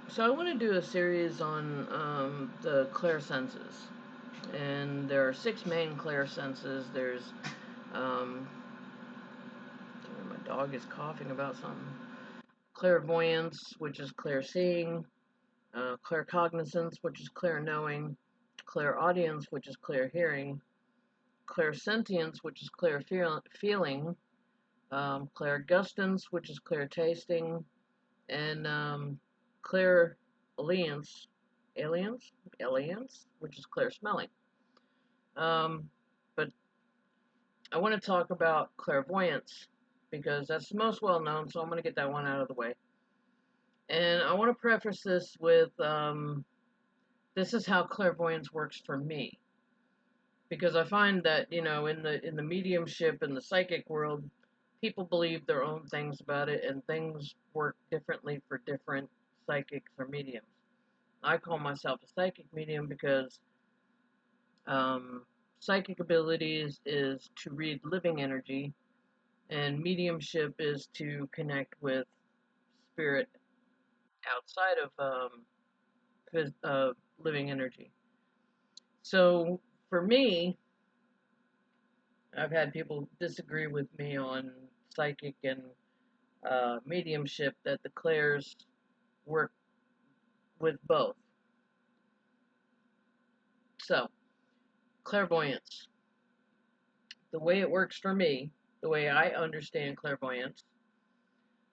So I want to do a series on the clairsenses, and there are six main clairsenses. There's my dog is coughing about something. Clairvoyance, which is clear seeing, claircognizance, which is clear knowing, clairaudience, which is clear hearing, clairsentience, which is clear feeling, clairgustance, which is clear tasting, and clear alliance, alliance, which is clear smelling. But I want to talk about clairvoyance because that's the most well known, so I'm going to get that one out of the way. And I want to preface this with this is how clairvoyance works for me, because I find that in the mediumship and the psychic world, people believe their own things about it, and things work differently for different psychics or mediums. I call myself a psychic medium because um, psychic abilities is to read living energy, and mediumship is to connect with spirit outside of living energy. So for me, I've had people disagree with me on psychic and mediumship, that the clairs work with both. So, clairvoyance. The way it works for me, the way I understand clairvoyance,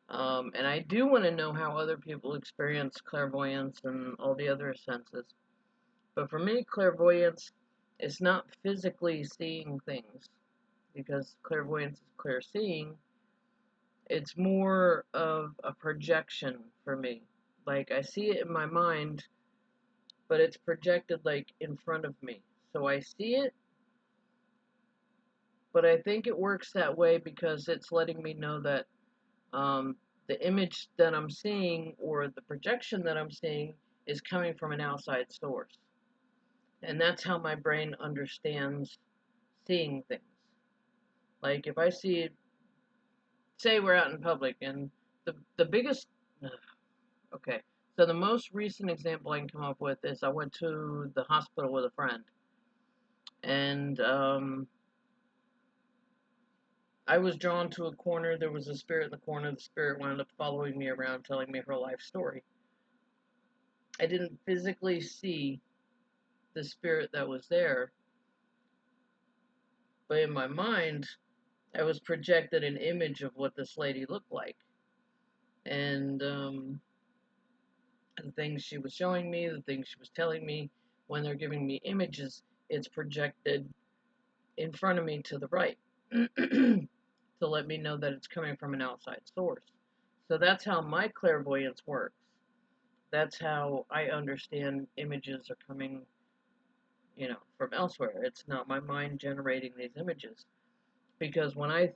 and I do want to know how other people experience clairvoyance and all the other senses. But for me, clairvoyance is not physically seeing things, because clairvoyance is clear seeing. It's more of a projection for me. Like, I see it in my mind, but it's projected like in front of me. So I see it, but I think it works that way because it's letting me know that the image that I'm seeing, or the projection that I'm seeing, is coming from an outside source. And that's how my brain understands seeing things. Like, if I see, say we're out in public, and the biggest, okay, so the most recent example I can come up with is I went to the hospital with a friend, and I was drawn to a corner. There was a spirit in the corner. The spirit wound up following me around, telling me her life story. I didn't physically see the spirit that was there, but in my mind, I was projected an image of what this lady looked like. And the things she was showing me, the things she was telling me, when they're giving me images, it's projected in front of me to the right to let me know that it's coming from an outside source. So that's how my clairvoyance works. That's how I understand images are coming, from elsewhere. It's not my mind generating these images. Because when I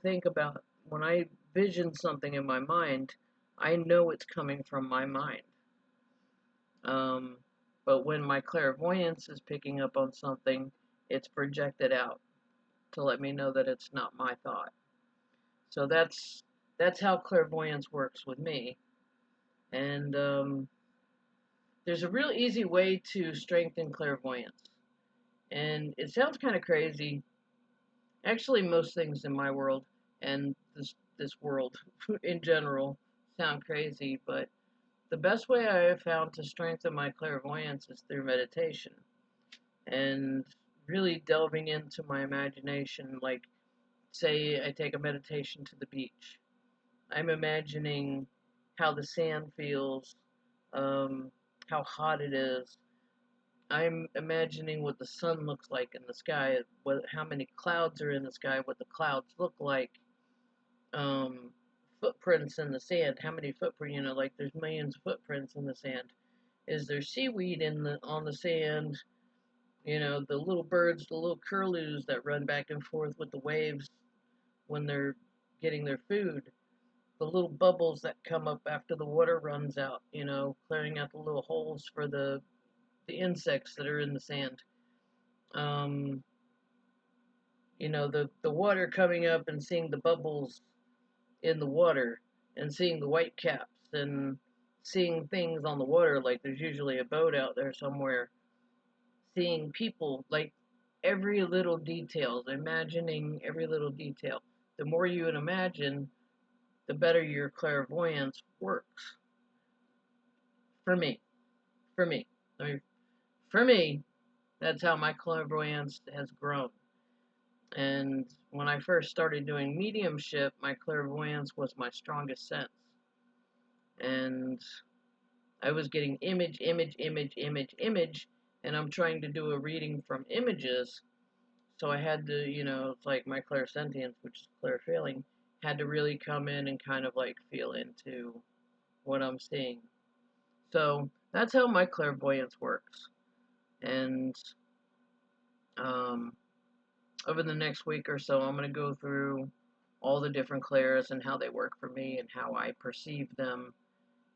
vision something in my mind, I know it's coming from my mind. Um, but when my clairvoyance is picking up on something, it's projected out to let me know that it's not my thought. So that's how clairvoyance works with me. And there's a real easy way to strengthen clairvoyance. And it sounds kind of crazy. Actually, most things in my world and this world in general sound crazy, but the best way I have found to strengthen my clairvoyance is through meditation and really delving into my imagination. Like, say I take a meditation to the beach. I'm imagining how the sand feels, um, how hot it is. I'm imagining what the sun looks like in the sky, how many clouds are in the sky, what the clouds look like, um, footprints in the sand, how many footprints, like there's millions of footprints in the sand. Is there seaweed on the sand? The little birds, the little curlews that run back and forth with the waves when they're getting their food. The little bubbles that come up after the water runs out, clearing out the little holes for the insects that are in the sand. Um, the water coming up and seeing the bubbles in the water and seeing the white caps and seeing things on the water, like there's usually a boat out there somewhere, seeing people, like every little detail, imagining every little detail. The more you would imagine, the better your clairvoyance works. For me, for me, I mean, for me, that's how my clairvoyance has grown. And when I first started doing mediumship, my clairvoyance was my strongest sense. And I was getting image, image, image, image, image, and I'm trying to do a reading from images. So I had to, it's like my clairsentience, which is clear feeling, had to really come in and kind of like feel into what I'm seeing. So that's how my clairvoyance works. And um, over the next week or so, I'm going to go through all the different clairs and how they work for me and how I perceive them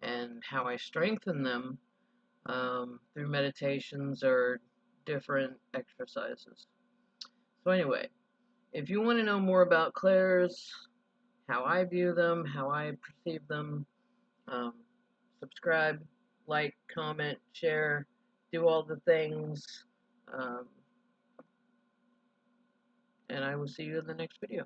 and how I strengthen them through meditations or different exercises. So anyway, if you want to know more about clairs, how I view them, how I perceive them, um, subscribe, like, comment, share, do all the things, um, and I will see you in the next video.